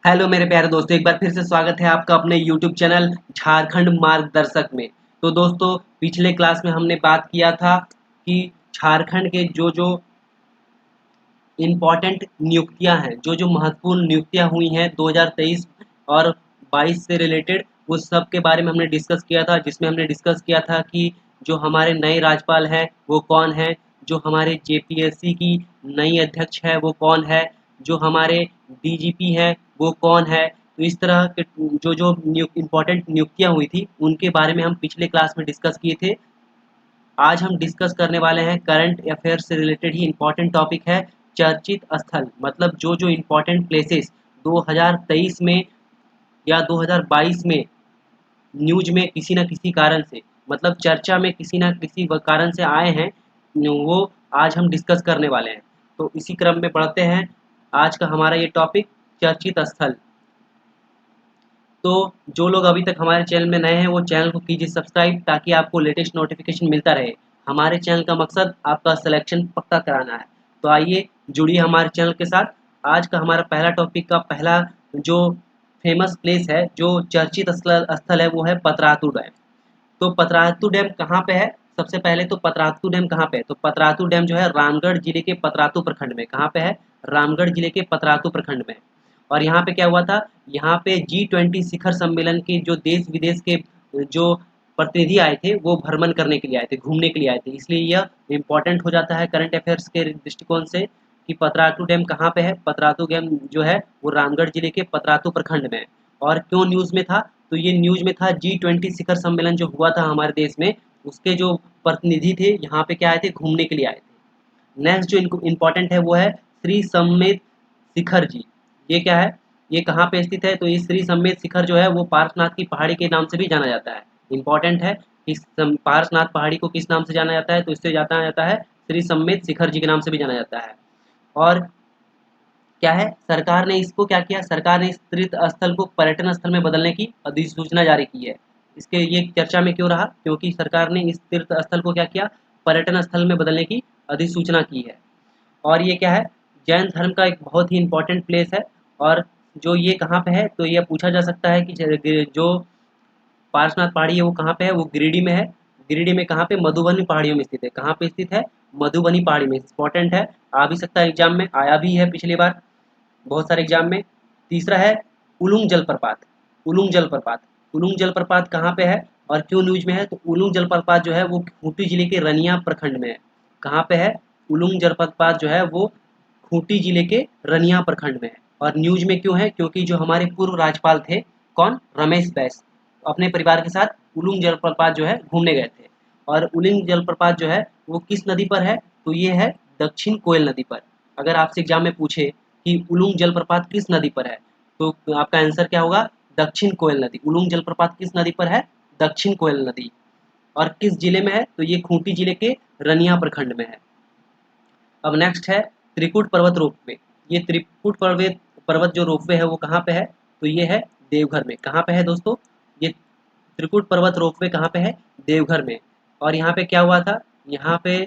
Hello मेरे प्यारे दोस्तों, एक बार फिर से स्वागत है आपका अपने यूट्यूब चैनल झारखंड मार्गदर्शक में। तो दोस्तों, पिछले क्लास में हमने बात किया था कि झारखंड के जो जो इम्पोर्टेंट नियुक्तियां हैं, जो जो महत्वपूर्ण नियुक्तियां हुई हैं 2023 और 22 से रिलेटेड, उस सब के बारे में हमने डिस्कस किया था। जिसमें हमने डिस्कस किया था कि जो हमारे नए राज्यपाल हैं वो कौन है, जो हमारे जेपीएससी की नई अध्यक्ष है वो कौन है, जो हमारे डीजीपी हैं वो कौन है। तो इस तरह के जो जो इम्पोर्टेंट नियुक्तियां हुई थी उनके बारे में हम पिछले क्लास में डिस्कस किए थे। आज हम डिस्कस करने वाले हैं करंट अफेयर से रिलेटेड ही इम्पोर्टेंट टॉपिक है चर्चित स्थल, मतलब जो जो इम्पोर्टेंट प्लेसेस 2023 में या 2022 में न्यूज में किसी न किसी कारण से, मतलब चर्चा में किसी न किसी कारण से आए हैं, वो आज हम डिस्कस करने वाले हैं। तो इसी क्रम में बढ़ते हैं। आज का हमारा ये टॉपिक चर्चित स्थल। तो जो लोग अभी तक हमारे चैनल में नए हैं वो चैनल को कीजिए सब्सक्राइब, ताकि आपको लेटेस्ट नोटिफिकेशन मिलता रहे। हमारे चैनल का मकसद आपका सिलेक्शन पक्का कराना है। तो आइए जुड़िए हमारे चैनल के साथ। आज का हमारा पहला टॉपिक का पहला जो फेमस प्लेस है, जो चर्चित स्थल स्थल है, वो है पतरातू डैम। तो पतरातू डैम कहाँ पे है? सबसे पहले तो पतरातू डैम कहाँ पे है? तो पतरातू डैम जो है रामगढ़ जिले के पतरातू प्रखंड में। कहाँ पे है? रामगढ़ जिले के पतरातू प्रखंड में। और यहाँ पे क्या हुआ था? यहाँ पे G20 शिखर सम्मेलन के जो देश विदेश के जो प्रतिनिधि आए थे वो भ्रमण करने के लिए आए थे, घूमने के लिए आए थे। इसलिए यह इम्पोर्टेंट हो जाता है करंट अफेयर्स के दृष्टिकोण से कि पतरातू डैम कहाँ पे है। पतरातू डैम जो है वो रामगढ़ जिले के पतरातू प्रखंड में है। और क्यों न्यूज़ में था? तो ये न्यूज़ में था G20 शिखर सम्मेलन जो हुआ था हमारे देश में, उसके जो प्रतिनिधि थे यहाँ पे क्या आए थे? घूमने के लिए आए थे। नेक्स्ट जो इनको इम्पोर्टेंट है वो है श्री सम्मेत शिखर जी। ये क्या है? ये कहाँ पे स्थित है? तो ये श्री सम्मेत शिखर जो है वो पार्श्वनाथ की पहाड़ी के नाम से भी जाना जाता है। इम्पोर्टेंट है कि पार्श्वनाथ पहाड़ी को किस नाम से जाना जाता है? तो इससे जाना जाता है श्री सम्मेत शिखर जी के नाम से भी जाना जाता है। और क्या है, सरकार ने इसको क्या किया? सरकार ने इस तीर्थ स्थल को पर्यटन स्थल में बदलने की अधिसूचना जारी की है। इसके ये चर्चा में क्यों रहा? क्योंकि सरकार ने इस तीर्थ स्थल को क्या किया? पर्यटन स्थल में बदलने की अधिसूचना की है। और ये क्या है? जैन धर्म का एक बहुत ही इम्पोर्टेंट प्लेस है। और जो ये कहाँ पे है? तो ये पूछा जा सकता है कि जो पार्श्वनाथ पहाड़ी है वो कहाँ पे है? वो गिरिडीह में है। गिरिडीह में कहाँ पे? मधुबनी पहाड़ियों में स्थित है। कहाँ पे स्थित है? मधुबनी पहाड़ी में। इंपॉर्टेंट है, आ भी सकता है एग्जाम में, आया भी है पिछली बार बहुत सारे एग्जाम में। तीसरा है उलुंग जलप्रपात। उलुंग जलप्रपात। उलुंग जलप्रपात कहाँ पे है और क्यों न्यूज में है? तो उलुंग जलप्रपात जो है वो खूंटी जिले के रनिया प्रखंड में है। कहाँ पे है? उलुंग जलप्रपात जो है वो खूंटी जिले के रनिया प्रखंड में है। और न्यूज में क्यों है? क्योंकि जो हमारे पूर्व राज्यपाल थे, कौन? रमेश बैस, अपने परिवार के साथ उलुंग जलप्रपात जो है घूमने गए थे। और उलुंग जलप्रपात जो है वो किस नदी पर है? तो ये है दक्षिण कोयल नदी पर। अगर आपसे एग्जाम में पूछे कि उलुंग जलप्रपात किस नदी पर है, तो आपका आंसर क्या होगा? दक्षिण कोयल नदी। उलुंग जलप्रपात किस नदी पर है? दक्षिण कोयल नदी। और किस जिले में है? तो ये खूंटी जिले के रनिया प्रखंड में है। अब नेक्स्ट है त्रिकुट पर्वत रोपवे। ये त्रिकुट पर्वत पर्वत जो रोपवे है वो कहाँ पे है? तो ये है देवघर में। कहाँ पे है दोस्तों? ये त्रिकुट पर्वत रोपवे कहाँ पे है? देवघर में। और यहाँ पे क्या हुआ था? यहाँ पे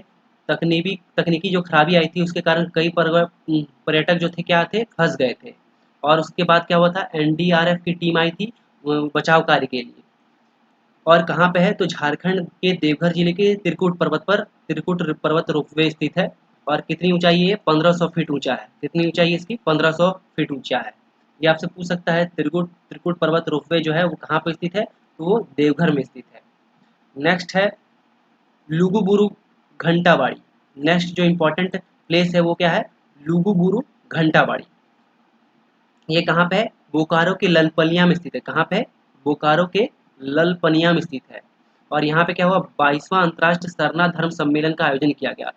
तकनीकी तकनीकी जो खराबी आई थी उसके कारण कई पर्यटक जो थे क्या थे? फंस गए थे। और उसके बाद क्या हुआ था? एनडीआरएफ की टीम आई थी बचाव कार्य के लिए। और कहाँ पे है? तो झारखंड के देवघर जिले के त्रिकुट पर्वत पर त्रिकुट पर्वत रोपवे स्थित है। और कितनी ऊंचाई है? 1500 फीट ऊंचा है। कितनी ऊंचाई है इसकी? 1500 फीट ऊंचा है। ये आपसे पूछ सकता है त्रिकुट त्रिकुट पर्वत रोपवे जो है वो कहाँ पे स्थित है? तो वो देवघर में स्थित है। नेक्स्ट है लुगुबुरु घंटाबाड़ी। नेक्स्ट जो इम्पोर्टेंट प्लेस है वो क्या है? लुगुबुरु घंटाबाड़ी। ये कहाँ पे है? बोकारो के ललपनिया में स्थित है। कहाँ पे है? बोकारो के ललपनिया में स्थित है। और यहाँ पे क्या हुआ? 22वां अंतर्राष्ट्रीय सरना धर्म सम्मेलन का आयोजन किया गया।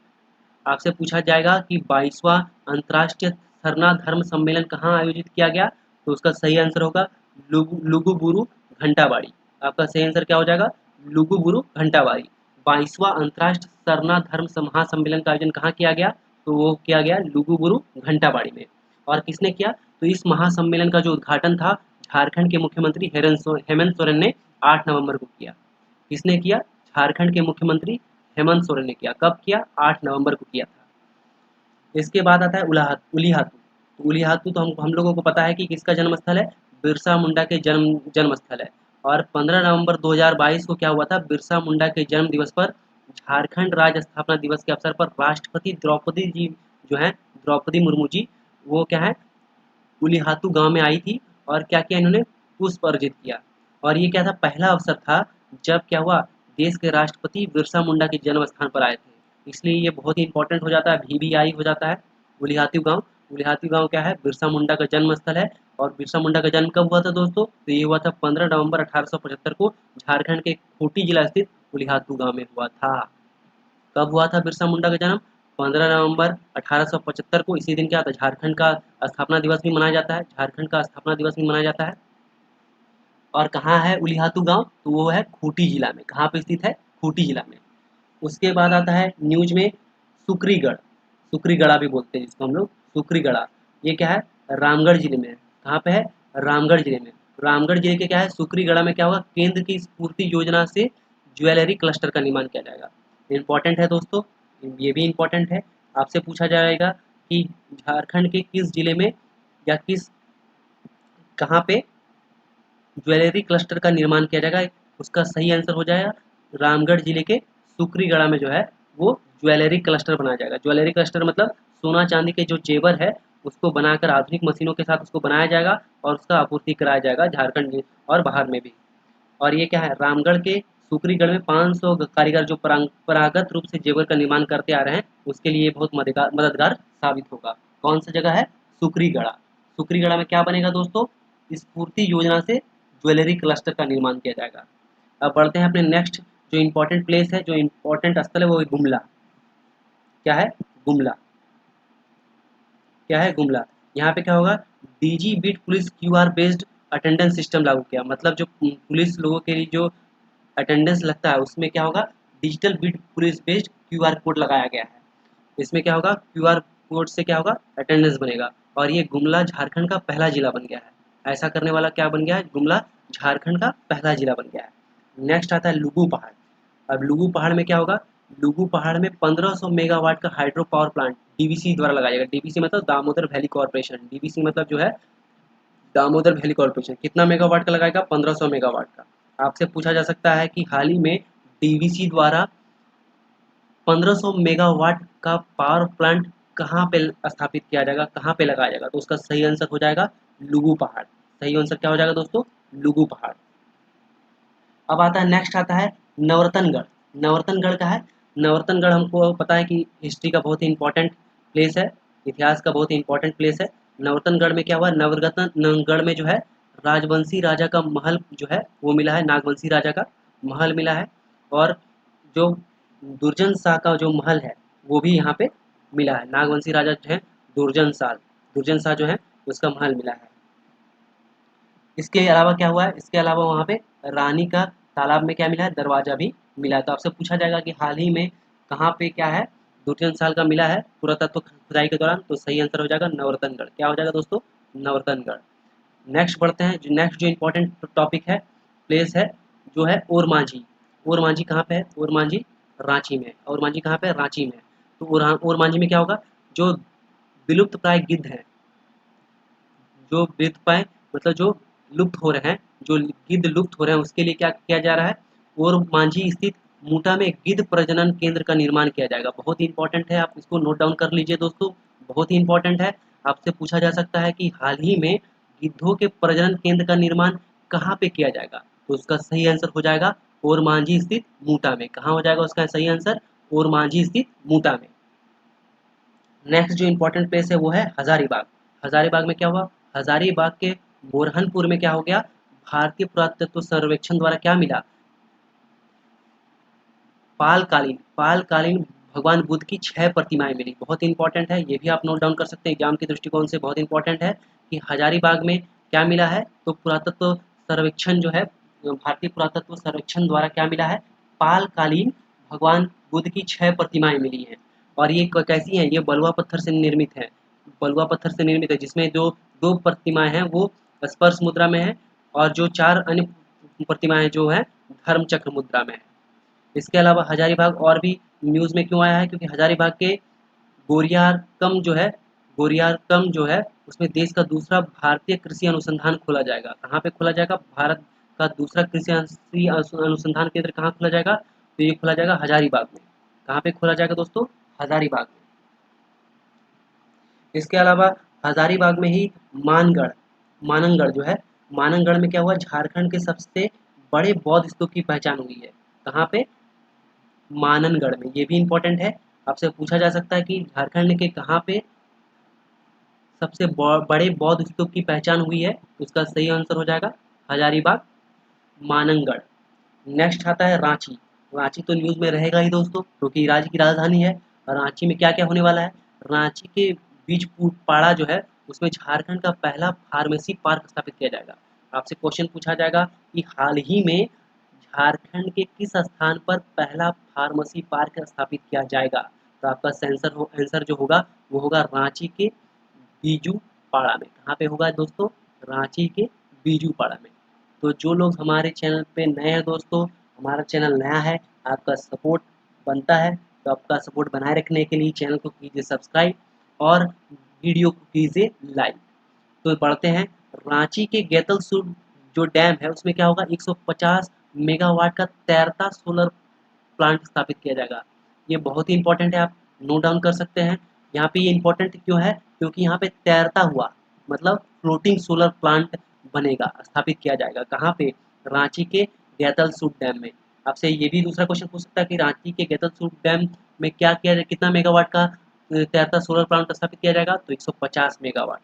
आपसे पूछा जाएगा कि 22वां अंतर्राष्ट्रीय सरना धर्म सम्मेलन कहाँ आयोजित किया गया? तो उसका सही आंसर होगा लुगुबुरु घंटाबाड़ी। आपका सही आंसर क्या हो जाएगा? लुगुबुरु घंटाबाड़ी। 22वां अंतर्राष्ट्रीय सरना धर्म महासम्मेलन का आयोजन कहाँ किया गया? तो वो किया गया लुगुबुरु घंटाबाड़ी में। और किसने किया? तो इस महासम्मेलन का जो उद्घाटन था झारखंड के मुख्यमंत्री हेमंत सोरेन ने 8 नवंबर को किया। किसने किया? झारखंड के मुख्यमंत्री हेमंत सोरेन ने किया। कब किया? 8 नवंबर को किया था। इसके बाद आता है उलिहातू। तो उलिहातू तो हम लोगों को पता है कि किसका जन्म स्थल है, बिरसा मुंडा के जन्म स्थल है। और 15 नवंबर 2022 को क्या हुआ था, बिरसा मुंडा के जन्म दिवस पर झारखंड राज्य स्थापना दिवस के अवसर पर राष्ट्रपति द्रौपदी जी जो है, द्रौपदी मुर्मू जी, वो क्या है, उलिहातू गांव में आई थी और क्या किया इन्होंने, पुष्प अर्जित किया। और ये क्या था, पहला अवसर था जब क्या हुआ, देश के राष्ट्रपति बिरसा मुंडा के जन्म स्थान पर आए थे। इसलिए ये बहुत ही इंपॉर्टेंट हो जाता है, VVI हो जाता है उलिहातू गांव। उलिहातू गांव क्या है, बिरसा मुंडा का जन्म स्थल है। और बिरसा मुंडा का जन्म कब हुआ था दोस्तों, तो ये हुआ था 15 नवंबर 1875 को झारखंड के खूंटी जिला स्थित उलिहातू गांव में हुआ था। कब हुआ था बिरसा मुंडा का जन्म, 15 नवंबर 1875 को। इसी दिन क्या था, झारखंड का स्थापना दिवस भी मनाया जाता है, झारखंड का स्थापना दिवस भी मनाया जाता है। और कहाँ है उलिहातू गांव, तो वो है खूंटी जिला में। कहाँ पे स्थित है, खूंटी जिला में। उसके बाद आता है न्यूज में सुक्रीगढ़, सुक्रीगढ़ा भी बोलते हैं जिसको हम लोग, सुक्रीगढ़ा। ये क्या है, रामगढ़ जिले में है। कहाँ पे है, रामगढ़ जिले में। रामगढ़ जिले के क्या है, सुक्रीगढ़ा में क्या होगा, केंद्र की स्फूर्ति योजना से ज्वेलरी क्लस्टर का निर्माण किया जाएगा। इंपॉर्टेंट है दोस्तों, ये भी इंपॉर्टेंट है। आपसे पूछा जाएगा कि झारखंड के किस जिले में या किस, कहाँ पे ज्वेलरी क्लस्टर का निर्माण किया जाएगा, उसका सही आंसर हो जाएगा रामगढ़ जिले के सुक्रीगढ़ा में जो है वो ज्वेलरी क्लस्टर बनाया जाएगा। ज्वेलरी क्लस्टर मतलब सोना चांदी के जो जेवर है उसको बनाकर आधुनिक मशीनों के साथ उसको बनाया जाएगा और उसका आपूर्ति कराया जाएगा झारखंड में और बाहर में भी। और ये क्या है, रामगढ़ के सुक्रीगढ़ में 500 कारीगर जो परंपरागत रूप से जेवर का निर्माण करते आ रहे हैं, उसके लिए बहुत मददगार साबित होगा। कौन सा जगह है, सुक्रीगढ़ा। सुक्रीगढ़ा में क्या बनेगा दोस्तों, स्फूर्ति योजना से ज्वेलरी क्लस्टर का निर्माण किया जाएगा। अब बढ़ते हैं अपने नेक्स्ट जो इम्पोर्टेंट प्लेस है, जो इम्पोर्टेंट स्थल है वो है गुमला। क्या है, गुमला। क्या है, गुमला। यहाँ पे क्या होगा, digi beat police QR based attendance system लागू किया। मतलब जो पुलिस लोगों के लिए जो अटेंडेंस लगता है उसमें क्या होगा, digital beat police based QR code लगाया गया है। इसमें क्या होगा, क्यूआर कोड से क्या होगा, अटेंडेंस बनेगा। और ये गुमला झारखंड का पहला जिला बन गया है। ऐसा करने वाला क्या बन गया है, गुमला झारखंड का पहला जिला बन गया है। नेक्स्ट आता है लुगू पहाड़। अब लुगू पहाड़ में क्या होगा, लुगू पहाड़ में 1500 मेगावाट का हाइड्रो पावर प्लांट डीवीसी द्वारा लगाया जाएगा। डीवीसी मतलब दामोदर वैली कॉर्पोरेशन, डीवीसी मतलब जो है दामोदर वैली कॉर्पोरेशन। कितना मेगावाट का लगाएगा, 1500 मेगावाट का। आपसे पूछा जा सकता है कि हाल ही में डीवीसी द्वारा 1500 मेगावाट का पावर प्लांट कहाँ पे स्थापित किया जाएगा, कहाँ पे लगाया जाएगा, तो उसका सही आंसर हो जाएगा लुगू पहाड़। सही आंसर क्या हो जाएगा दोस्तों, लुगू पहाड़। अब आता है, नेक्स्ट आता है नवरतनगढ़। नवरतनगढ़ का है, नवरतनगढ़ हमको पता है कि हिस्ट्री का बहुत ही इंपॉर्टेंट प्लेस है, इतिहास का बहुत ही इंपॉर्टेंट प्लेस है। नवरतनगढ़ में क्या हुआ, नवरत्नगढ़ में जो है राजवंशी राजा का महल जो है वो मिला है, नागवंशी राजा का महल मिला है। और जो दुर्जन शाह का जो महल है वो भी यहाँ पे मिला है। नागवंशी राजा जो है दुर्जन शाह जो है उसका महल मिला है। इसके अलावा क्या हुआ है, इसके अलावा वहाँ पे रानी का तालाब में क्या मिला है, दरवाजा भी मिला है। तो आपसे पूछा जाएगा कि हाल ही में कहाँ पे क्या है, दुर्जन साल का मिला है पुरातत्व खुदाई के दौरान, तो सही आंसर हो जाएगा नवरतनगढ़। क्या हो जाएगा दोस्तों, नवरतनगढ़। नेक्स्ट बढ़ते हैं, जो नेक्स्ट जो इम्पोर्टेंट टॉपिक है, प्लेस है, जो है ओरमांझी। ओरमांझी कहाँ पे है, ओरमांझी रांची में। ओरमांझी कहाँ पे है, रांची में। तो ओरमांझी में क्या होगा, जो विलुप्त प्राय गिद्ध है, जो विलुप्त प्राय मतलब जो लुप्त हो रहे हैं, जो गिद्ध लुप्त हो रहे हैं उसके लिए क्या किया जा रहा है, ओरमांझी स्थित मूटा में गिद्ध प्रजनन केंद्र का निर्माण किया जाएगा। बहुत ही इंपॉर्टेंट है, आप इसको नोट डाउन कर लीजिए दोस्तों, बहुत ही इंपॉर्टेंट है। आपसे पूछा जा सकता है कि हाल ही में गिद्धों के प्रजनन केंद्र का निर्माण कहाँ पे किया जाएगा, तो उसका सही आंसर हो जाएगा ओरमांझी स्थित मूटा में। कहाँ हो जाएगा उसका सही आंसर, ओरमांझी स्थित मूटा में। नेक्स्ट जो इंपॉर्टेंट प्लेस है वो है हजारीबाग। हजारीबाग में क्या हुआ, हजारीबाग के बोरहनपुर में क्या हो गया, भारतीय पुरातत्व सर्वेक्षण द्वारा क्या मिला, पालकालीन भगवान बुद्ध की 6 प्रतिमाएं मिली। बहुत इंपॉर्टेंट है, ये भी आप नोट डाउन कर सकते हैं, एग्जाम के दृष्टिकोण से बहुत इंपॉर्टेंट है कि हजारीबाग में क्या मिला है, तो पुरातत्व सर्वेक्षण जो है, भारतीय पुरातत्व सर्वेक्षण द्वारा क्या मिला है, पालकालीन भगवान बुद्ध की 6 प्रतिमाएं मिली हैं। और ये कैसी हैं, ये बलुआ पत्थर से निर्मित है, बलुआ पत्थर से निर्मित है, जिसमें जो 2 प्रतिमाएं हैं वो स्पर्श मुद्रा में है और जो 4 अन्य प्रतिमाएं जो है धर्म चक्र मुद्रा में है। इसके अलावा हजारीबाग और भी न्यूज़ में क्यों आया है, क्योंकि हजारीबाग के गोरियाकम जो है, गोरियाकम जो है उसमें देश का दूसरा भारतीय कृषि अनुसंधान खोला जाएगा। कहाँ पे खोला जाएगा? भारत का दूसरा कृषि अनुसंधान केंद्र कहाँ खोला जाएगा? तो ये खोला जाएगा हजारीबाग में। कहाँ पे खोला जाएगा दोस्तों? हजारीबाग में। इसके अलावा हजारीबाग में ही मानगढ़ जो है, मानगढ़ में क्या हुआ? झारखंड के सबसे बड़े बौद्ध स्तूप की पहचान हुई है। कहाँ पे? माननगढ़ में। ये भी इंपॉर्टेंट है, आपसे पूछा जा सकता है कि झारखंड के कहाँ पे सबसे बड़े बौद्ध स्तूप की पहचान हुई है। उसका सही आंसर हो जाएगा हजारीबाग, माननगढ़। नेक्स्ट आता है रांची। रांची तो न्यूज़ में रहेगा ही दोस्तों, क्योंकि राज्य की राजधानी है। और रांची में क्या क्या होने वाला है? रांची के बीजपुराड़ा जो है उसमें झारखंड का पहला फार्मेसी पार्क स्थापित किया जाएगा। आपसे क्वेश्चन पूछा जाएगा कि हाल ही में झारखंड के किस स्थान पर पहला फार्मेसी पार्क स्थापित किया जाएगा? तो आपका आंसर जो होगा वो होगा रांची के बीजूपाड़ा में। कहाँ पे होगा दोस्तों? रांची के बीजूपाड़ा में। तो जो लोग हमारे चैनल पे नए हैं दोस्तों, हमारा चैनल नया है, आपका सपोर्ट बनता है, तो आपका सपोर्ट बनाए रखने के लिए चैनल को कीजिए सब्सक्राइब और वीडियो को कीजिए लाइक। तो बढ़ते हैं। रांची के गेतलसूद जो डैम है उसमें क्या होगा? 150 मेगावाट का तैरता सोलर प्लांट स्थापित किया जाएगा। ये बहुत ही इंपॉर्टेंट है, आप नोट डाउन कर सकते हैं। यहाँ पे ये इंपॉर्टेंट क्यों है? क्योंकि यहाँ पे तैरता हुआ मतलब फ्लोटिंग सोलर प्लांट बनेगा, स्थापित किया जाएगा। कहाँ पे? रांची के गेतलसूद डैम में। आपसे ये भी दूसरा क्वेश्चन पूछ सकता है कि रांची के गेतलसूद डैम में क्या किया जाए, कितना मेगावाट का तैरता सोलर प्लांट स्थापित किया जाएगा? तो 150 मेगावाट।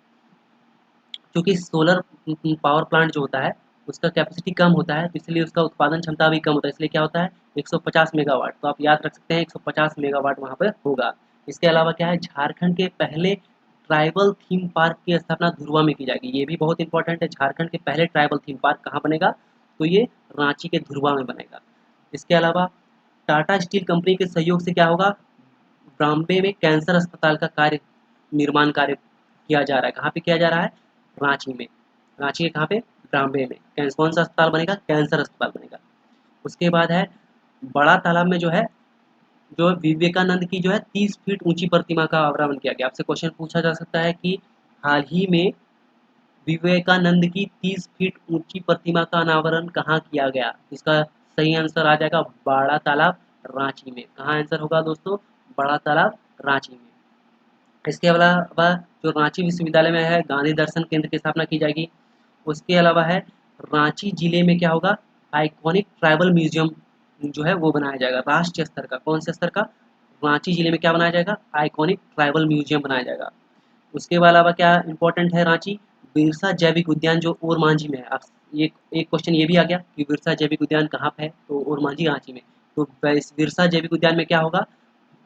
क्योंकि सोलर पावर प्लांट जो होता है उसका कैपेसिटी कम होता है, तो इसलिए उसका उत्पादन क्षमता भी कम होता है, इसलिए क्या होता है? 150 मेगावाट। तो आप याद रख सकते हैं 150 मेगावाट वहाँ पर होगा। इसके अलावा क्या है? झारखंड के पहले ट्राइबल थीम पार्क की स्थापना धुरवा में की जाएगी। ये भी बहुत इंपॉर्टेंट है। झारखंड के पहले ट्राइबल थीम पार्क कहाँ बनेगा? तो ये रांची के धुरवा में बनेगा। इसके अलावा टाटा स्टील कंपनी के सहयोग से क्या होगा? बॉम्बे में कैंसर अस्पताल का निर्माण कार्य किया जा रहा है। कहाँ पे किया जा रहा है? रांची में। रांची के कहाँ पे? बॉम्बे में। कौन सा अस्पताल बनेगा? कैंसर अस्पताल बनेगा। उसके बाद है बड़ा तालाब में जो है, जो विवेकानंद की जो है 30 फीट ऊंची प्रतिमा का अनावरण किया गया। आपसे क्वेश्चन पूछा जा सकता है कि हाल ही में विवेकानंद की 30 फीट ऊंची प्रतिमा का अनावरण कहाँ किया गया? इसका सही आंसर आ जाएगा बड़ा तालाब, रांची में। कहाँ आंसर होगा दोस्तों? बड़ा तालाब, रांची में। इसके अलावा जो रांची विश्वविद्यालय में है गांधी दर्शन केंद्र की स्थापना की जाएगी। उसके अलावा है रांची जिले में क्या होगा? आइकॉनिक ट्राइबल म्यूजियम जो है वो बनाया जाएगा राष्ट्रीय स्तर का। कौन से स्तर का? रांची जिले में क्या बनाया जाएगा? आइकॉनिक ट्राइबल म्यूजियम बनाया जाएगा। उसके अलावा क्या इंपॉर्टेंट है? रांची बिरसा जैविक उद्यान जो ओरमांझी में है। आप एक क्वेश्चन ये भी आ गया कि बिरसा जैविक उद्यान कहाँ पे है? तो ओरमांझी, रांची में। तो बिरसा जैविक उद्यान में क्या होगा?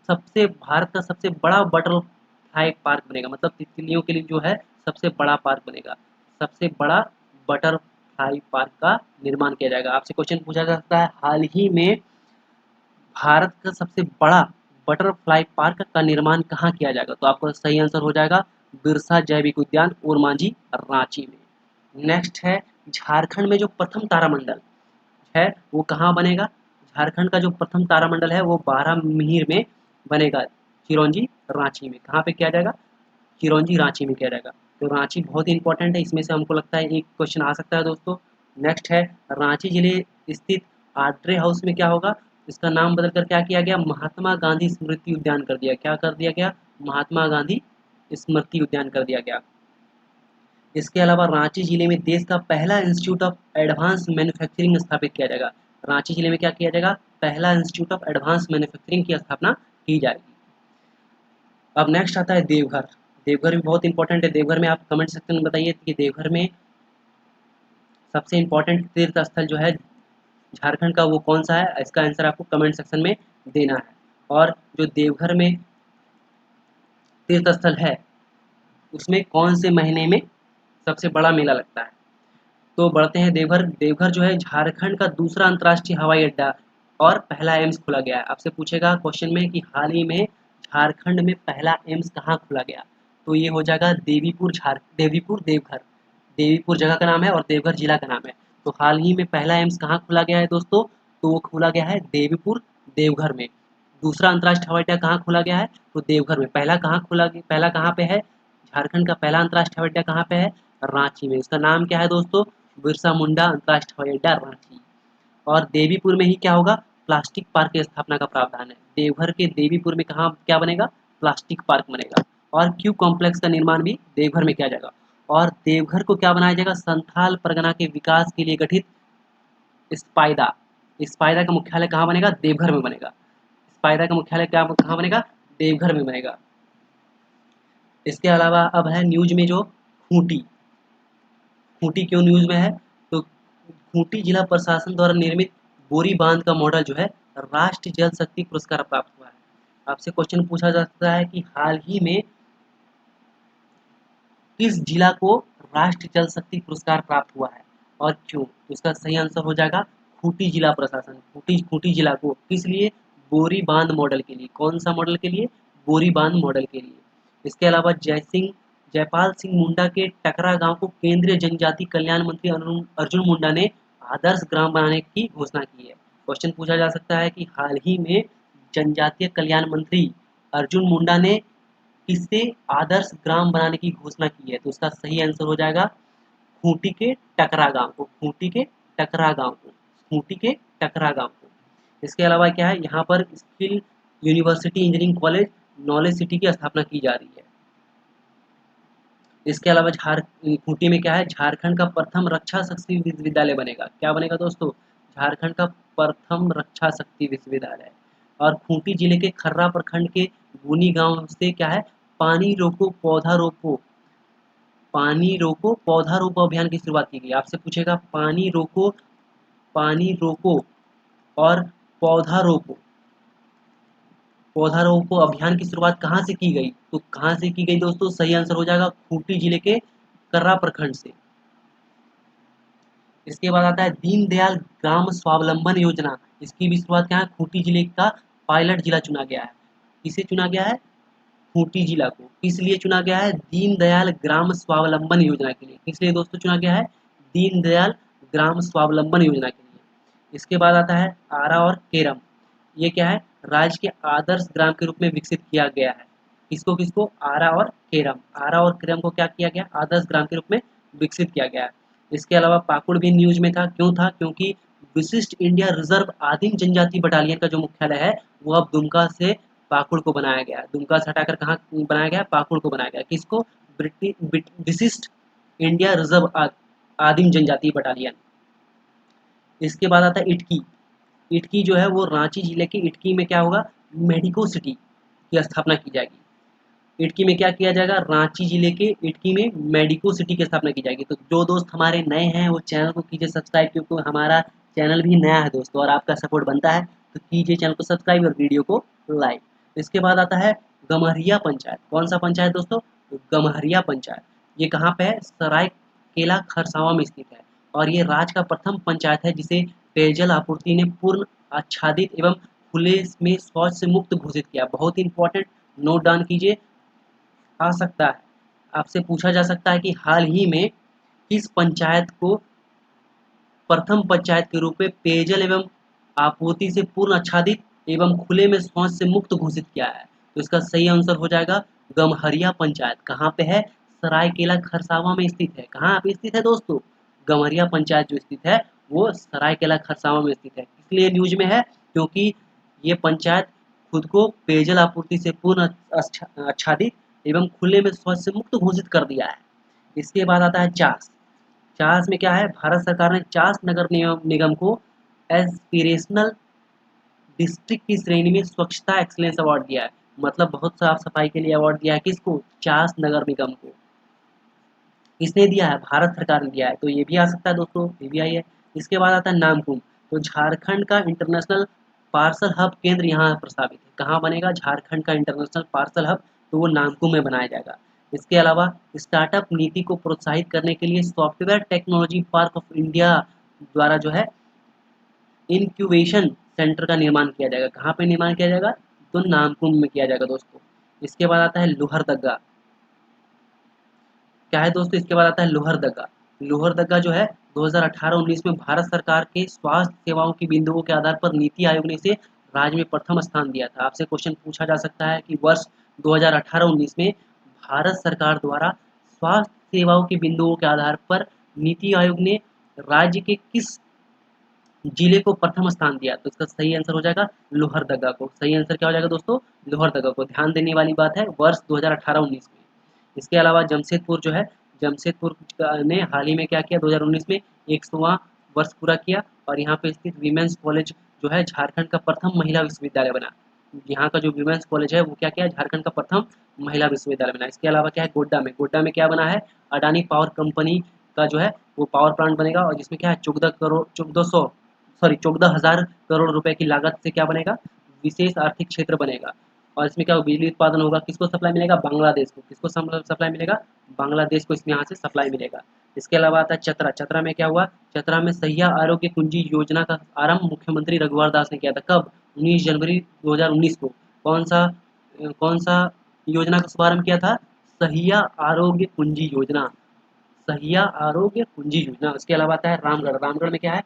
भारत का सबसे बड़ा बटरफ्लाई पार्क बनेगा, मतलब तितलियों के लिए जो है सबसे बड़ा पार्क बनेगा। सबसे बड़ा बटरफ्लाई पार्क का निर्माण किया जाएगा। आपसे क्वेश्चन पूछा जा सकता है हाल ही में भारत का सबसे बड़ा बटरफ्लाई पार्क का निर्माण कहाँ किया जाएगा? तो आपका सही आंसर हो जाएगा बिरसा जैविक उद्यान ओरमांझी, रांची में। नेक्स्ट है झारखंड में जो प्रथम तारामंडल है वो कहाँ बनेगा? झारखंड का जो प्रथम तारामंडल है वो बारामीर में बनेगा, चिरौंजी, रांची में। कहाँ पे किया जाएगा? चिरौंजी, रांची में किया जाएगा। तो रांची बहुत ही इंपॉर्टेंट है, इसमें से हमको लगता है एक क्वेश्चन आ सकता है दोस्तों। नेक्स्ट है रांची जिले स्थित आड्रे हाउस में क्या होगा? इसका नाम बदलकर क्या किया गया? महात्मा गांधी स्मृति उद्यान कर दिया। क्या कर दिया गया? महात्मा गांधी स्मृति उद्यान कर दिया गया। इसके अलावा रांची जिले में देश का पहला इंस्टीट्यूट ऑफ एडवांस मैन्युफैक्चरिंग स्थापित किया जाएगा। रांची जिले में क्या किया जाएगा? पहला इंस्टीट्यूट ऑफ एडवांस मैन्युफैक्चरिंग की स्थापना की जाएगी। अब नेक्स्ट आता है देवघर। देवघर भी बहुत इंपॉर्टेंट है। देवघर में आप कमेंट सेक्शन में बताइए कि देवघर में सबसे इंपॉर्टेंट तीर्थ स्थल जो है झारखंड का वो कौन सा है? इसका आंसर आपको कमेंट सेक्शन में देना है। और जो देवघर में तीर्थ स्थल है उसमें कौन से महीने में सबसे बड़ा मेला लगता है? तो बढ़ते हैं देवघर। देवघर जो है झारखंड का दूसरा अंतर्राष्ट्रीय हवाई अड्डा और पहला एम्स खोला गया है। आपसे पूछेगा क्वेश्चन में कि हाल ही में झारखंड में पहला एम्स कहाँ खोला गया? तो ये हो जाएगा देवीपुर देवघर। देवीपुर जगह का नाम है और देवघर जिला का नाम है। तो हाल ही में पहला एम्स कहाँ खोला गया है दोस्तों? तो वो खोला गया है देवीपुर देवघर में। दूसरा अंतर्राष्ट्रीय हवाई अड्डा कहाँ खोला गया है? तो देवघर में। पहला कहाँ खोला गया? पहला कहाँ पे है? झारखंड का पहला अंतर्राष्ट्रीय हवाई अड्डा कहाँ पे है? रांची में। इसका नाम क्या है दोस्तों? बिरसा मुंडा अंतर्राष्ट्रीय हवाई अड्डा रांची। और देवीपुर में ही क्या होगा? प्लास्टिक पार्क की स्थापना का प्रावधान है। देवघर के देवीपुर में कहाँ क्या बनेगा? प्लास्टिक पार्क बनेगा। और क्यू कॉम्प्लेक्स का निर्माण भी देवघर में किया जाएगा। और देवघर को क्या बनाया जाएगा? संथाल परगना के विकास के लिए गठित स्पाइदा। स्पाइदा का मुख्यालय कहाँ बनेगा? देवघर में बनेगा। स्पाइदा का मुख्यालय क्या कहाँ बनेगा? देवघर में बनेगा। इसके अलावा अब है न्यूज में जो खूंटी। खूंटी क्यों न्यूज में है? तो खूंटी जिला प्रशासन द्वारा निर्मित बोरी बांध का मॉडल जो है राष्ट्रीय जल शक्ति पुरस्कार प्राप्त हुआ है। आपसे क्वेश्चन पूछा जा सकता है कि हाल ही में किस जिला को राष्ट्रीय जल शक्ति पुरस्कार प्राप्त हुआ है और क्यों? तो इसका सही आंसर हो जाएगा खूंटी जिला प्रशासन। खूंटी जिला को किस लिए? बोरी बांध मॉडल के लिए। कौन सा मॉडल के लिए? बोरी बांध मॉडल के लिए। इसके अलावा जयपाल सिंह मुंडा के टकरा गांव को केंद्रीय जनजाति कल्याण मंत्री अर्जुन मुंडा ने आदर्श ग्राम बनाने की घोषणा की है। क्वेश्चन पूछा जा सकता है कि हाल ही में जनजातीय कल्याण मंत्री अर्जुन मुंडा ने किससे आदर्श ग्राम बनाने की घोषणा की है? तो उसका सही आंसर हो जाएगा खूंटी के टकरा गांव को। खूंटी के टकरा गांव को। खूंटी के टकरा गांव को। इसके अलावा क्या है? यहाँ पर skill university engineering college knowledge city की स्थापना की जा रही है। इसके अलावा खूंटी में क्या है? झारखंड का प्रथम रक्षा शक्ति विश्वविद्यालय बनेगा। क्या बनेगा दोस्तों? झारखंड का प्रथम रक्षा शक्ति विश्वविद्यालय। और खूंटी जिले के खर्रा प्रखंड के गुनी गांव से क्या है? पानी रोको पौधा रोपो, पानी रोको पौधा रोपो अभियान की शुरुआत की गई। आपसे पूछेगा पानी रोको और पौधा रोपो, पौधारोपण अभियान की शुरुआत कहाँ से की गई? तो कहाँ से की गई दोस्तों? सही आंसर हो जाएगा खूंटी जिले के कर्रा प्रखंड से। इसके बाद आता है दीनदयाल ग्राम स्वावलंबन योजना। इसकी भी शुरुआत क्या है? खूंटी जिले का पायलट जिला चुना गया है। किसे चुना गया है? खूंटी जिला को। किस लिए चुना गया है? दीनदयाल ग्राम स्वावलंबन योजना के लिए। किस लिए दोस्तों चुना गया है? दीनदयाल ग्राम स्वावलंबन योजना के लिए। इसके बाद आता है आरा और केरम। ये क्या है? राज्य के आदर्श ग्राम के रूप में विकसित किया गया है। किसको किसको? आरा और केरम। आरा और केरम को क्या किया गया? आदर्श ग्राम के रूप में विकसित किया गया है। इसके अलावा पाकुड़ भी न्यूज में था। क्यों था? क्योंकि विशिष्ट इंडिया रिजर्व आदिम जनजाति बटालियन का जो मुख्यालय है वो अब दुमका से पाकुड़ को बनाया गया है। दुमका से हटाकर कहाँ बनाया गया? पाकुड़ को बनाया गया। किसको? विशिष्ट इंडिया रिजर्व आदिम जनजाति बटालियन। इसके बाद आता है इटकी। इटकी जो है वो रांची जिले के इटकी में क्या होगा? मेडिको सिटी की स्थापना की जाएगी। इटकी में क्या किया जाएगा? रांची जिले के इटकी में मेडिको सिटी की स्थापना की जाएगी। तो जो दोस्त हमारे नए हैं वो चैनल को कीजिए सब्सक्राइब, क्योंकि हमारा चैनल भी नया है दोस्तों और आपका सपोर्ट बनता है, तो कीजिए चैनल को सब्सक्राइब और वीडियो को लाइक। इसके बाद आता है गम्हरिया पंचायत। कौन सा पंचायत दोस्तों? गम्हरिया पंचायत। ये कहाँ पे है? सरायकेला खरसावां में स्थित है। और ये राज्य का प्रथम पंचायत है जिसे पेयजल आपूर्ति ने पूर्ण आच्छादित एवं खुले में शौच से मुक्त घोषित किया। बहुत ही इंपॉर्टेंट, नोट डाउन कीजिए। आ सकता है, आपसे पूछा जा सकता है कि हाल ही में किस पंचायत को प्रथम पंचायत के रूप में पेयजल एवं आपूर्ति से पूर्ण आच्छादित एवं खुले में शौच से मुक्त घोषित किया है? तो इसका सही आंसर हो जाएगा गम्हरिया पंचायत। कहाँ पे है? सरायकेला खरसावां में स्थित है। कहाँ पे स्थित है दोस्तों? गम्हरिया पंचायत जो स्थित है वो सरायकेला खरसावां में स्थित है। इसलिए न्यूज में है क्योंकि ये पंचायत खुद को पेयजल आपूर्ति से पूर्ण आच्छादित एवं खुले में शौच से मुक्त घोषित कर दिया है। इसके बाद आता है चास। चास में क्या है? भारत सरकार ने चास नगर निगम को एस्पिरेशनल डिस्ट्रिक्ट की श्रेणी में स्वच्छता एक्सीलेंस अवार्ड दिया है। मतलब बहुत साफ सफाई के लिए अवार्ड दिया है। किसको? चास नगर निगम को। किसने दिया है? भारत सरकार ने दिया है। तो ये भी आ सकता है दोस्तों, ये भी आई है। इसके बाद आता है नामकुम। तो झारखंड का इंटरनेशनल पार्सल हब केंद्र यहाँ प्रस्तावित है। कहाँ बनेगा? झारखंड का इंटरनेशनल पार्सल हब, तो वो नामकुम में बनाया जाएगा। इसके अलावा स्टार्टअप नीति को प्रोत्साहित करने के लिए software technology park of India द्वारा जो है इनक्यूबेशन सेंटर का निर्माण किया जाएगा। कहाँ पे निर्माण किया जाएगा? तो नामकुम में किया जाएगा दोस्तों। इसके बाद आता है लोहरदगा। क्या है दोस्तों? इसके बाद आता है लोहरदगा। लोहरदगा जो है 2018-19 में भारत सरकार के स्वास्थ्य सेवाओं की बिंदुओं के आधार पर नीति आयोग ने इसे राज्य में प्रथम स्थान दिया था। आपसे क्वेश्चन पूछा जा सकता है कि वर्ष 2018-19 में भारत सरकार द्वारा स्वास्थ्य सेवाओं के बिंदुओं के आधार पर नीति आयोग ने राज्य के किस जिले को प्रथम स्थान दिया? तो इसका सही आंसर हो जाएगा लोहरदगा को। सही आंसर क्या हो जाएगा दोस्तों? लोहरदगा को। ध्यान देने वाली बात है वर्ष 2018-19 में। इसके अलावा जमशेदपुर जो है, जमशेदपुर ने हाल ही में क्या किया, 2019 में 100वां वर्ष पूरा किया और यहाँ पे स्थित वीमेंस कॉलेज जो है झारखंड का प्रथम महिला विश्वविद्यालय बना। यहाँ का जो वीमेंस कॉलेज है वो क्या किया, झारखंड का प्रथम महिला विश्वविद्यालय बना। इसके अलावा क्या है, गोड्डा में क्या बना है, अडानी पावर कंपनी का जो है वो पावर प्लांट बनेगा और जिसमें क्या है 14,000 करोड़ रुपए की लागत से क्या बनेगा, विशेष आर्थिक क्षेत्र बनेगा। और इसमें क्या बिजली उत्पादन होगा, किसको सप्लाई मिलेगा, बांग्लादेश को। किसको सप्लाई मिलेगा, बांग्लादेश को इसमें यहाँ से सप्लाई मिलेगा। इसके अलावा आता है चतरा। चतरा में क्या हुआ, चतरा में सहिया आरोग्य कुंजी योजना का आरंभ मुख्यमंत्री रघुवर दास ने किया था। कब, 19 जनवरी 2019 को। कौन सा योजना का शुभारंभ किया था, सहिया आरोग्य कुंजी योजना, सहिया आरोग्य कुंजी योजना। इसके अलावा आता है रामगढ़। रामगढ़ में क्या है,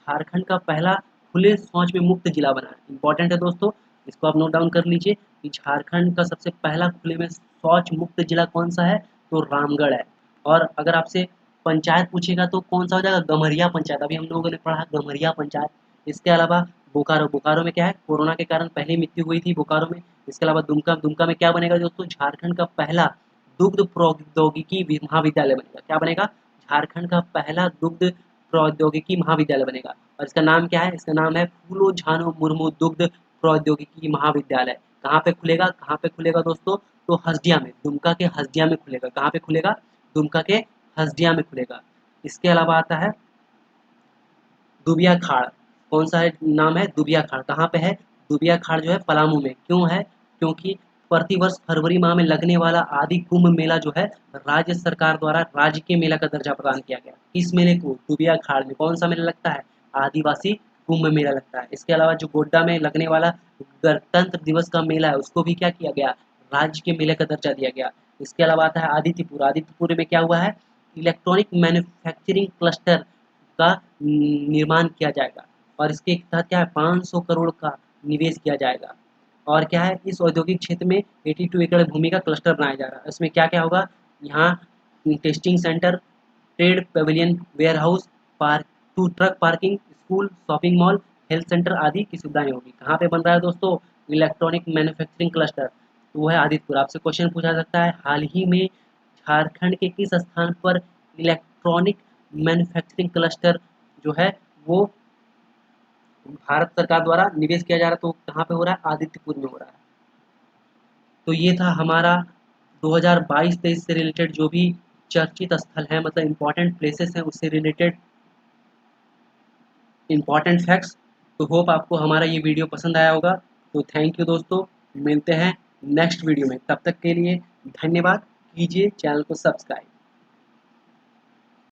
झारखंड का पहला खुले शौच में मुक्त जिला बना है। इंपॉर्टेंट है दोस्तों, इसको आप नोट डाउन कर लीजिए कि झारखंड का सबसे पहला खुले में शौच मुक्त जिला कौन सा है, तो रामगढ़ है। और अगर आपसे पंचायत पूछेगा तो कौन सा हो जाएगा, गम्हरिया पंचायत। अभी हम लोगों ने पढ़ा गम्हरिया पंचायत। इसके अलावा बोकारो। बोकारो में क्या है, कोरोना के कारण पहली मृत्यु हुई थी बोकारो में। इसके अलावा दुमका। दुमका में क्या बनेगा दोस्तों, झारखंड का पहला दुग्ध प्रौद्योगिकी महाविद्यालय बनेगा। क्या बनेगा, झारखंड का पहला दुग्ध प्रौद्योगिकी महाविद्यालय बनेगा। और इसका नाम क्या है, इसका नाम है फूलो झानो मुर्मू दुग्ध प्रौद्योगिकी महाविद्यालय। कहाँ पे खुलेगा, कहाँ पे खुलेगा दोस्तों, तो हसदिया में, दुमका के हसदिया में खुलेगा। कहाँ पे खुलेगा, दुमका के हसदिया में खुलेगा। इसके अलावा आता है दुबिया खाड़। कौन सा है, नाम है दुबिया खाड़। कहाँ पे है, दुबिया खाड़ जो है पलामू में। क्यों है, क्योंकि प्रतिवर्ष फरवरी माह में लगने वाला आदि कुंभ मेला जो है राज्य सरकार द्वारा राजकीय मेला का दर्जा प्रदान किया गया। इस मेले को दुबिया खाड़ में कौन सा मेला लगता है, आदिवासी कुंभ मेला लगता है। इसके अलावा जो गोड्डा में लगने वाला गणतंत्र दिवस का मेला है उसको भी क्या किया गया, राज्य के मेले का दर्जा दिया गया। इसके अलावा आता है आदित्यपुर। आदित्यपुर में क्या हुआ है, इलेक्ट्रॉनिक मैन्युफैक्चरिंग क्लस्टर का निर्माण किया जाएगा और इसके तहत क्या है 500 करोड़ का निवेश किया जाएगा। और क्या है, इस औद्योगिक क्षेत्र में 82 एकड़ भूमि का क्लस्टर बनाया जा रहा है। इसमें क्या क्या होगा, यहाँ testing centre, trade pavilion, warehouse, truck parking, school, shopping mall, health centre आदि की सुविधाएं होगी। कहाँ पे बन रहा है दोस्तों, इलेक्ट्रॉनिक मैन्युफैक्चरिंग क्लस्टर, तो वो है आदित्यपुर। आपसे क्वेश्चन पूछा सकता है, हाल ही में झारखंड के किस स्थान पर इलेक्ट्रॉनिक मैन्युफैक्चरिंग क्लस्टर जो है वो भारत सरकार द्वारा निवेश किया जा रहा है, तो कहाँ पे हो रहा है, आदित्यपुर में हो रहा है। तो ये था हमारा 2022-23 से रिलेटेड जो भी चर्चित स्थल है, मतलब इम्पोर्टेंट प्लेसेस हैं उससे रिलेटेड इम्पॉर्टेंट फैक्ट्स। तो होप आपको हमारा ये वीडियो पसंद आया होगा। तो थैंक यू दोस्तों, मिलते हैं नेक्स्ट वीडियो में। तब तक के लिए धन्यवाद। कीजिए चैनल को सब्सक्राइब।